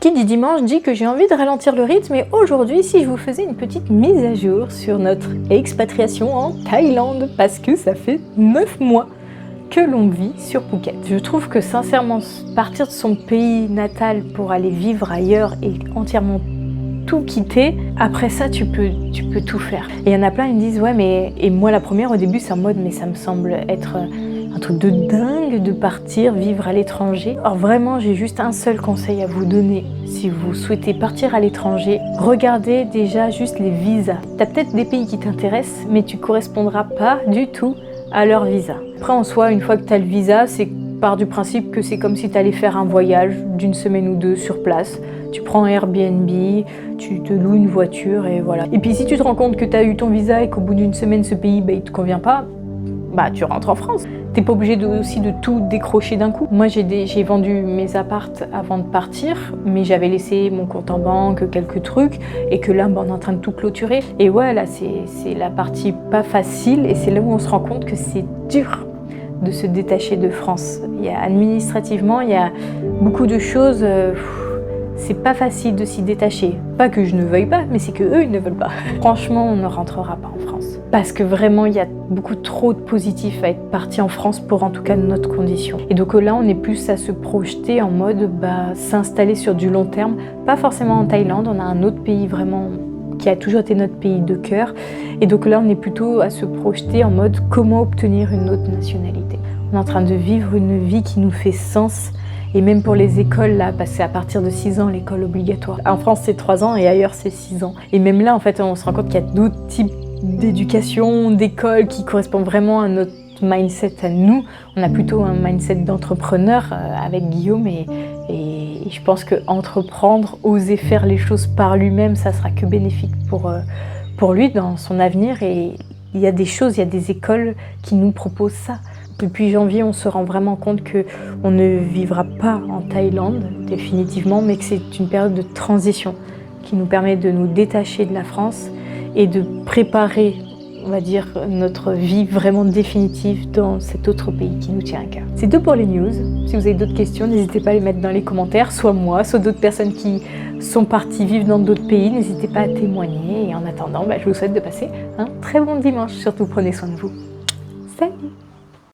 Qui dit dimanche dit que j'ai envie de ralentir le rythme et aujourd'hui si je vous faisais une petite mise à jour sur notre expatriation en Thaïlande parce que ça fait 9 mois que l'on vit sur Phuket. Je trouve que sincèrement partir de son pays natal pour aller vivre ailleurs et entièrement tout quitter, après ça tu peux tout faire. Et il y en a plein, ils me disent ouais mais, et moi la première au début c'est en mode mais ça me semble être un truc de dingue de partir vivre à l'étranger. Alors vraiment j'ai juste un seul conseil à vous donner si vous souhaitez partir à l'étranger, regardez déjà juste les visas. T'as peut-être des pays qui t'intéressent mais tu correspondras pas du tout à leur visa. Après en soi une fois que tu as le visa c'est part du principe que c'est comme si tu allais faire un voyage d'une semaine ou deux sur place. Tu prends Airbnb, tu te loues une voiture et voilà. Et puis si tu te rends compte que tu as eu ton visa et qu'au bout d'une semaine ce pays il te convient pas, bah tu rentres en France. T'es pas obligé aussi de tout décrocher d'un coup. Moi j'ai vendu mes appartes avant de partir, mais j'avais laissé mon compte en banque, quelques trucs, et que là on est en train de tout clôturer. Et ouais là c'est la partie pas facile et c'est là où on se rend compte que c'est dur de se détacher de France. Administrativement, il y a beaucoup de choses, c'est pas facile de s'y détacher. Pas que je ne veuille pas, mais c'est que eux ils ne veulent pas. Franchement, on ne rentrera pas en France. Parce que vraiment, il y a beaucoup trop de positifs à être parti en France pour en tout cas notre condition. Et donc là, on est plus à se projeter en mode s'installer sur du long terme. Pas forcément en Thaïlande, on a un autre pays vraiment qui a toujours été notre pays de cœur. Et donc là, on est plutôt à se projeter en mode comment obtenir une autre nationalité. On est en train de vivre une vie qui nous fait sens. Et même pour les écoles, là, parce qu'à partir de 6 ans, l'école obligatoire. En France, c'est 3 ans et ailleurs, c'est 6 ans. Et même là, en fait, on se rend compte qu'il y a d'autres types d'éducation, d'école qui correspondent vraiment à notre mindset à nous. On a plutôt un mindset d'entrepreneur avec Guillaume et je pense que entreprendre, oser faire les choses par lui-même, ça sera que bénéfique pour lui dans son avenir. Et il y a des choses, il y a des écoles qui nous proposent ça. Depuis janvier, on se rend vraiment compte qu'on ne vivra pas en Thaïlande définitivement, mais que c'est une période de transition qui nous permet de nous détacher de la France et de préparer, on va dire, notre vie vraiment définitive dans cet autre pays qui nous tient à cœur. C'est tout pour les news. Si vous avez d'autres questions, n'hésitez pas à les mettre dans les commentaires, soit moi, soit d'autres personnes qui sont parties vivre dans d'autres pays. N'hésitez pas à témoigner. Et en attendant, je vous souhaite de passer un très bon dimanche. Surtout, prenez soin de vous. Salut!